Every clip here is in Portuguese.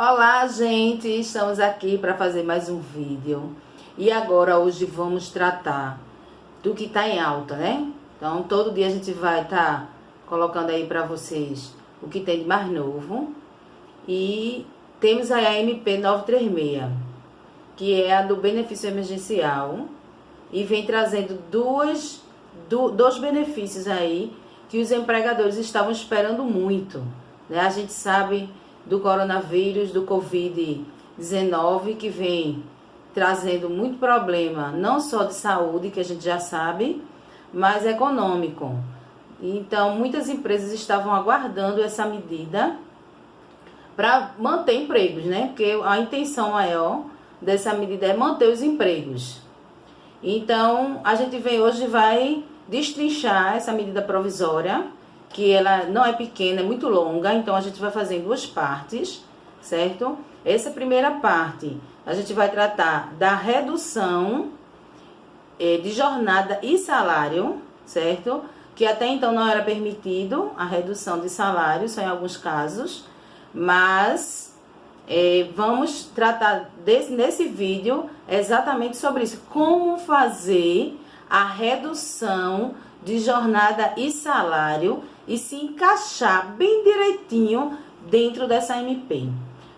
Olá, gente! Estamos aqui para fazer mais um vídeo. E agora, hoje, vamos tratar do que está em alta, né? Então, todo dia a gente vai estar colocando aí para vocês o que tem de mais novo. E temos aí a MP 936, que é a do benefício emergencial. E vem trazendo dois benefícios aí que os empregadores estavam esperando muito, né? A gente sabe do coronavírus, do Covid-19, que vem trazendo muito problema, não só de saúde, que a gente já sabe, mas econômico. Então, muitas empresas estavam aguardando essa medida para manter empregos, né? Porque a intenção maior dessa medida é manter os empregos. Então, a gente hoje vai destrinchar essa medida provisória, que ela não é pequena, é muito longa, então a gente vai fazer em duas partes, certo? Essa primeira parte, a gente vai tratar da redução de jornada e salário, certo? Que até então não era permitido a redução de salário, só em alguns casos, mas vamos tratar nesse vídeo exatamente sobre isso, como fazer a redução de jornada e salário e se encaixar bem direitinho dentro dessa MP,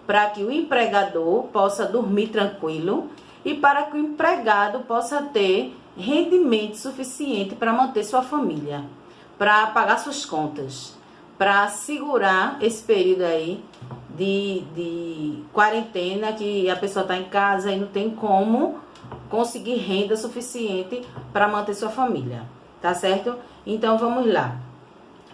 para que o empregador possa dormir tranquilo e para que o empregado possa ter rendimento suficiente para manter sua família, para pagar suas contas, para segurar esse período aí de quarentena, que a pessoa está em casa e não tem como conseguir renda suficiente para manter sua família, tá certo? Então vamos lá.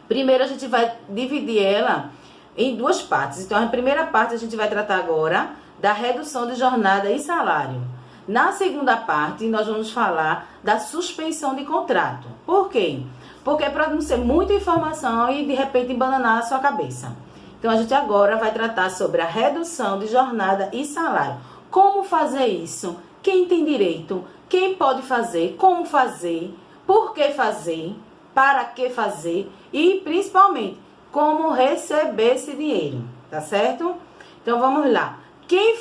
Primeiro a gente vai dividir ela em duas partes. Então a primeira parte a gente vai tratar agora da redução de jornada e salário. Na segunda parte nós vamos falar da suspensão de contrato. Por quê? Porque é para não ser muita informação e de repente embananar a sua cabeça. Então a gente agora vai tratar sobre a redução de jornada e salário. Como fazer isso? Quem tem direito? Quem pode fazer? Como fazer? Por que fazer? Para que fazer? E principalmente, como receber esse dinheiro, tá certo? Então vamos lá. Quem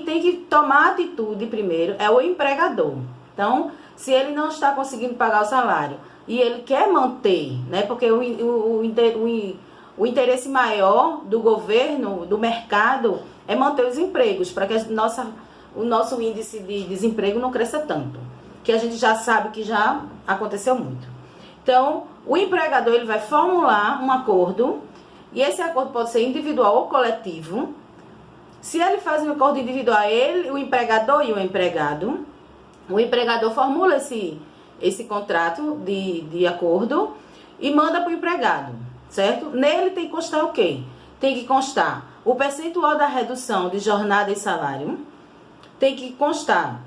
tem que tomar atitude primeiro é o empregador. Então, se ele não está conseguindo pagar o salário e ele quer manter, né? Porque o interesse maior do governo, do mercado, é manter os empregos, para que o nosso índice de desemprego não cresça tanto, que a gente já sabe que já aconteceu muito. Então, o empregador ele vai formular um acordo, e esse acordo pode ser individual ou coletivo. Se ele faz um acordo individual, o empregador e o empregador formula esse contrato de acordo e manda para o empregado, certo? Nele tem que constar o quê? Tem que constar o percentual da redução de jornada e salário, tem que constar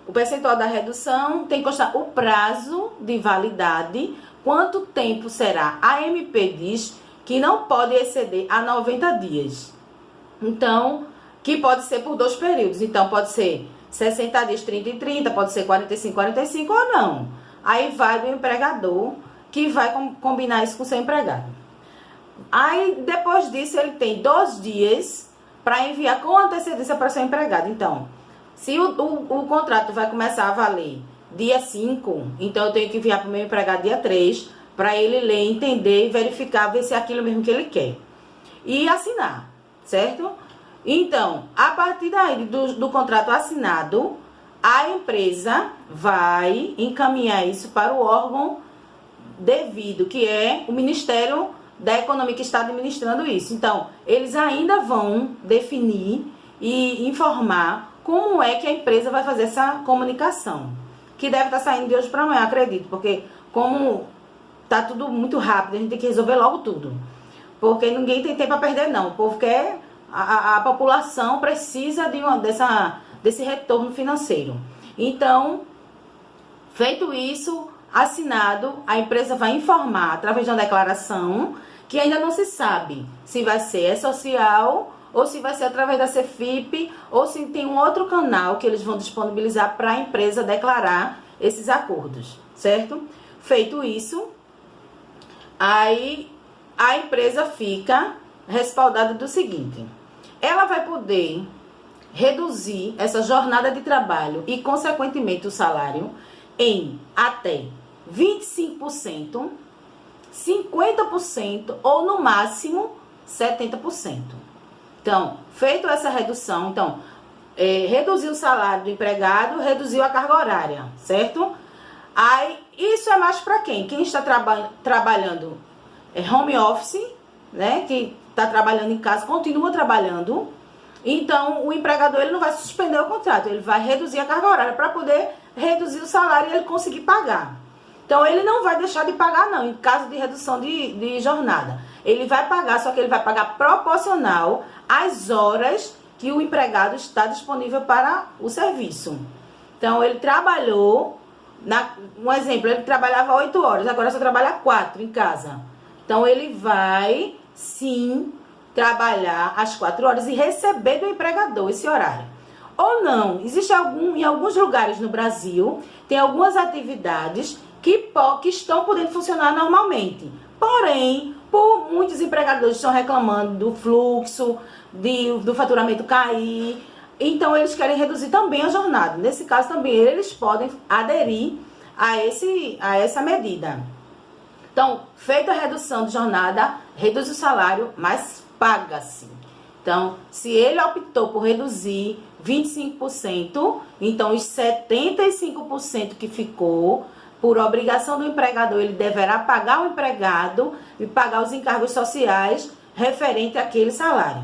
o percentual da redução, tem que constar o prazo de validade, quanto tempo será. A MP diz que não pode exceder a 90 dias. Então, que pode ser por 2 períodos. Então, pode ser 60 dias, 30 e 30, pode ser 45, 45 ou não. Aí vai do empregador, que vai combinar isso com o seu empregado. Aí, depois disso, ele tem 2 dias para enviar com antecedência para o seu empregado. Então, se o contrato vai começar a valer dia 5, então eu tenho que enviar para o meu empregado dia 3, para ele ler, entender e verificar, ver se é aquilo mesmo que ele quer. E assinar, certo? Então, a partir daí do contrato assinado, a empresa vai encaminhar isso para o órgão devido, que é o Ministério da Economia, que está administrando isso. Então, eles ainda vão definir e informar como é que a empresa vai fazer essa comunicação, que deve estar saindo de hoje para amanhã, acredito, porque como tá tudo muito rápido, a gente tem que resolver logo tudo, porque ninguém tem tempo a perder não, o povo quer, a população precisa desse retorno financeiro. Então, feito isso, assinado, a empresa vai informar através de uma declaração, que ainda não se sabe se vai ser social ou se vai ser através da Cefip, ou se tem um outro canal que eles vão disponibilizar para a empresa declarar esses acordos, certo? Feito isso, aí a empresa fica respaldada do seguinte: ela vai poder reduzir essa jornada de trabalho e, consequentemente, o salário em até 25%, 50% ou, no máximo, 70%. Então, feito essa redução, então, reduziu o salário do empregado, reduziu a carga horária, certo? Aí, isso é mais para quem? Quem está trabalhando home office, né? Que está trabalhando em casa, continua trabalhando. Então, o empregador ele não vai suspender o contrato, ele vai reduzir a carga horária para poder reduzir o salário e ele conseguir pagar. Então, ele não vai deixar de pagar, não, em caso de redução de jornada. Ele vai pagar, só que ele vai pagar proporcional às horas que o empregado está disponível para o serviço. Então, ele trabalhou, um exemplo, ele trabalhava 8 horas, agora só trabalha 4 em casa. Então, ele vai, sim, trabalhar às 4 horas e receber do empregador esse horário. Ou não, existe em alguns lugares no Brasil, tem algumas atividades que estão podendo funcionar normalmente. Porém, muitos empregadores estão reclamando do fluxo, do faturamento cair. Então, eles querem reduzir também a jornada. Nesse caso, também eles podem aderir a essa medida. Então, feita a redução de jornada, reduz o salário, mas paga-se. Então, se ele optou por reduzir 25%, então os 75% que ficou, por obrigação do empregador, ele deverá pagar o empregado e pagar os encargos sociais referente àquele salário.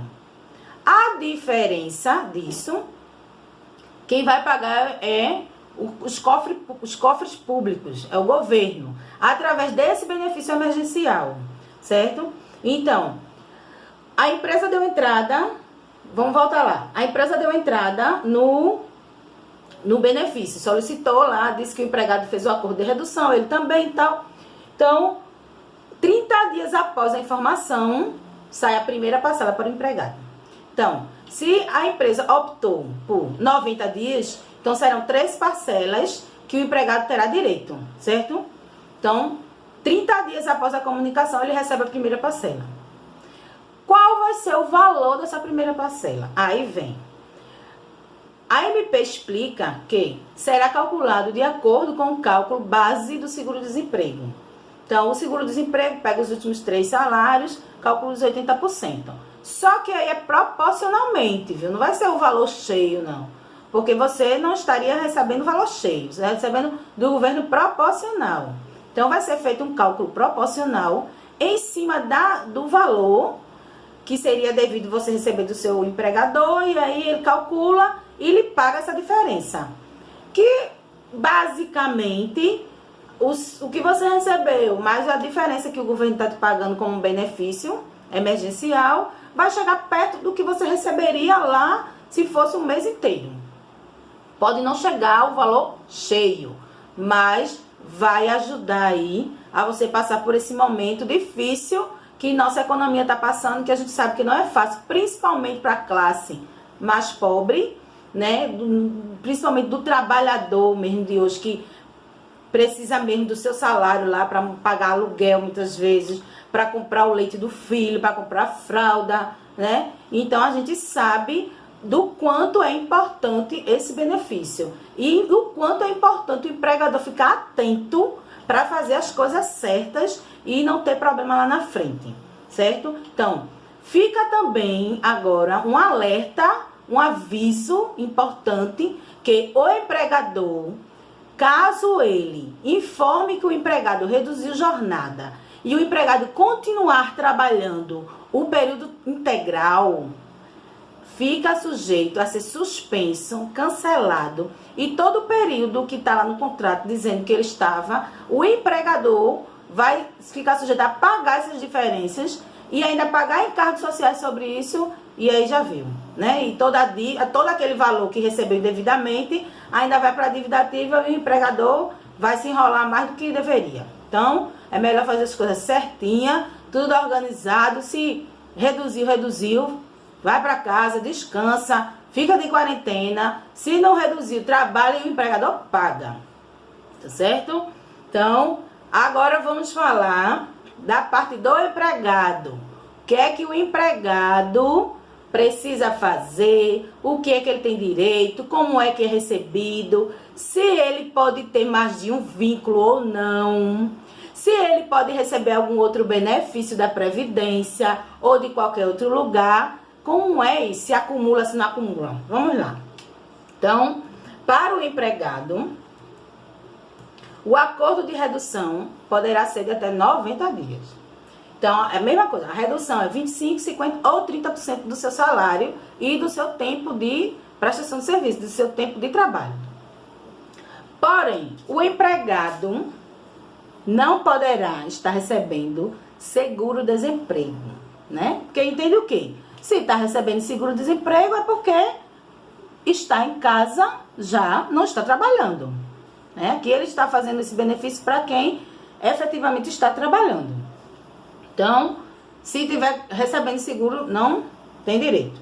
A diferença disso, quem vai pagar é os cofres públicos, é o governo, através desse benefício emergencial, certo? Então, a empresa deu entrada, vamos voltar lá, a empresa deu entrada no benefício, solicitou lá, disse que o empregado fez o acordo de redução, ele também e tal. Então, 30 dias após a informação, sai a primeira parcela para o empregado. Então, se a empresa optou por 90 dias, então serão 3 parcelas que o empregado terá direito, certo? Então, 30 dias após a comunicação, ele recebe a primeira parcela. Qual vai ser o valor dessa primeira parcela? Aí vem. A MP explica que será calculado de acordo com o cálculo base do seguro-desemprego. Então, o seguro-desemprego pega os últimos 3 salários, calcula os 80%. Só que aí é proporcionalmente, viu? Não vai ser o valor cheio, não. Porque você não estaria recebendo o valor cheio, você está recebendo do governo proporcional. Então, vai ser feito um cálculo proporcional em cima do valor que seria devido você receber do seu empregador, e aí ele calcula e lhe paga essa diferença. Que, basicamente, o que você recebeu, mais a diferença que o governo está te pagando como um benefício emergencial, vai chegar perto do que você receberia lá se fosse um mês inteiro. Pode não chegar ao valor cheio, mas vai ajudar aí a você passar por esse momento difícil que nossa economia está passando, que a gente sabe que não é fácil, principalmente para a classe mais pobre, né? Principalmente do trabalhador mesmo de hoje, que precisa mesmo do seu salário lá para pagar aluguel muitas vezes, para comprar o leite do filho, para comprar fralda, né? Então a gente sabe do quanto é importante esse benefício e o quanto é importante o empregador ficar atento para fazer as coisas certas e não ter problema lá na frente, certo? Então, fica também agora um alerta, um aviso importante que o empregador, caso ele informe que o empregado reduziu jornada e o empregado continuar trabalhando o período integral, fica sujeito a ser suspenso, cancelado, e todo o período que está lá no contrato dizendo que ele estava, o empregador vai ficar sujeito a pagar essas diferenças e ainda pagar encargos sociais sobre isso, e aí já viu, né? E todo aquele valor que recebeu devidamente ainda vai para a dívida ativa e o empregador vai se enrolar mais do que deveria. Então, é melhor fazer as coisas certinha, tudo organizado. Se reduziu, vai para casa, descansa, fica de quarentena. Se não reduziu, trabalha e o empregador paga. Tá certo? Então, agora vamos falar da parte do empregado. O que é que o empregado precisa fazer, o que é que ele tem direito, como é que é recebido, se ele pode ter mais de um vínculo ou não, se ele pode receber algum outro benefício da Previdência ou de qualquer outro lugar, como é isso, se acumula, se não acumula. Vamos lá. Então, para o empregado, o acordo de redução poderá ser de até 90 dias. Então, é a mesma coisa, a redução é 25%, 50% ou 30% do seu salário e do seu tempo de prestação de serviço, do seu tempo de trabalho. Porém, o empregado não poderá estar recebendo seguro-desemprego, né? Porque entende o quê? Se está recebendo seguro-desemprego é porque está em casa, já não está trabalhando, né? Aqui ele está fazendo esse benefício para quem efetivamente está trabalhando. Então, se estiver recebendo seguro, não tem direito.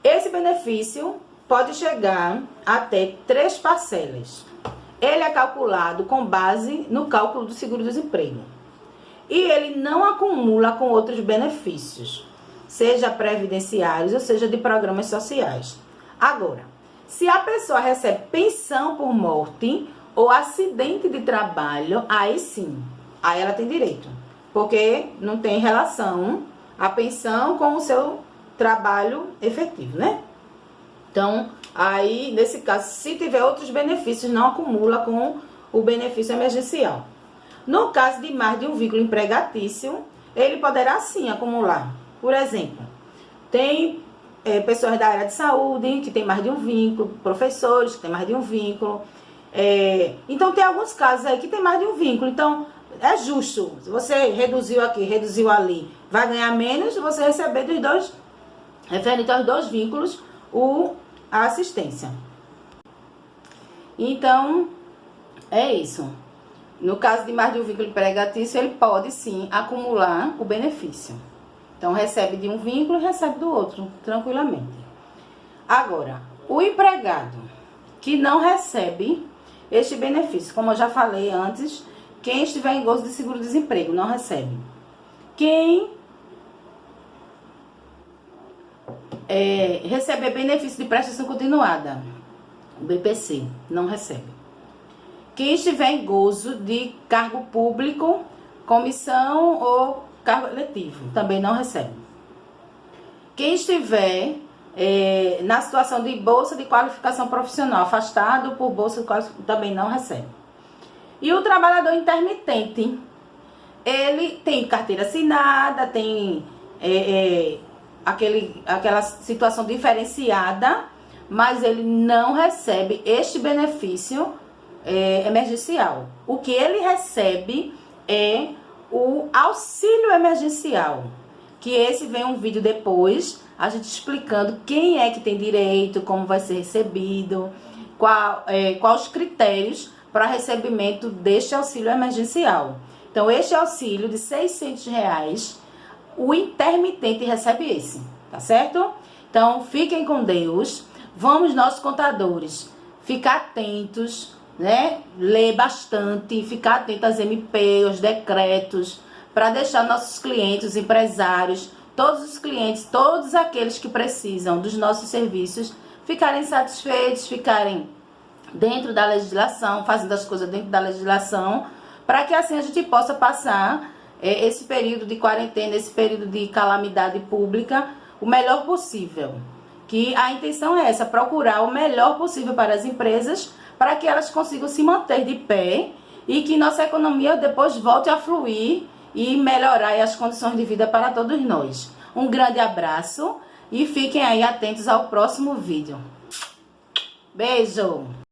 Esse benefício pode chegar até 3 parcelas. Ele é calculado com base no cálculo do seguro-desemprego. E ele não acumula com outros benefícios, seja previdenciários ou seja de programas sociais. Agora, se a pessoa recebe pensão por morte ou acidente de trabalho, aí sim, aí ela tem direito. Porque não tem relação a pensão com o seu trabalho efetivo, né? Então, aí, nesse caso, se tiver outros benefícios, não acumula com o benefício emergencial. No caso de mais de um vínculo empregatício, ele poderá sim acumular. Por exemplo, tem pessoas da área de saúde que tem mais de um vínculo, professores que tem mais de um vínculo. Então, tem alguns casos aí que tem mais de um vínculo. Então, é justo. Se você reduziu aqui, reduziu ali, vai ganhar menos se você receber dos dois, referente aos 2 vínculos, a assistência. Então, é isso. No caso de mais de um vínculo empregatício, ele pode sim acumular o benefício. Então, recebe de um vínculo e recebe do outro, tranquilamente. Agora, o empregado que não recebe este benefício, como eu já falei antes, quem estiver em gozo de seguro-desemprego não recebe. Quem receber benefício de prestação continuada, o BPC, não recebe. Quem estiver em gozo de cargo público, comissão ou cargo eletivo, também não recebe. Quem estiver na situação de bolsa de qualificação profissional, afastado por bolsa de qualificação, também não recebe. E o trabalhador intermitente, ele tem carteira assinada, tem aquela situação diferenciada, mas ele não recebe este benefício emergencial. O que ele recebe é o auxílio emergencial, que esse vem um vídeo depois, a gente explicando quem é que tem direito, como vai ser recebido, quais os critérios para recebimento deste auxílio emergencial. Então, este auxílio de R$600, o intermitente recebe esse, tá certo? Então, fiquem com Deus. Vamos, nossos contadores, ficar atentos, né? Ler bastante, ficar atento às MP, aos decretos, para deixar nossos clientes, os empresários, todos os clientes, todos aqueles que precisam dos nossos serviços, ficarem satisfeitos, ficarem dentro da legislação, fazendo as coisas dentro da legislação, para que assim a gente possa passar esse período de quarentena, esse período de calamidade pública, o melhor possível. Que a intenção é essa, procurar o melhor possível para as empresas, para que elas consigam se manter de pé e que nossa economia depois volte a fluir e melhorar as condições de vida para todos nós. Um grande abraço e fiquem aí atentos ao próximo vídeo. Beijo!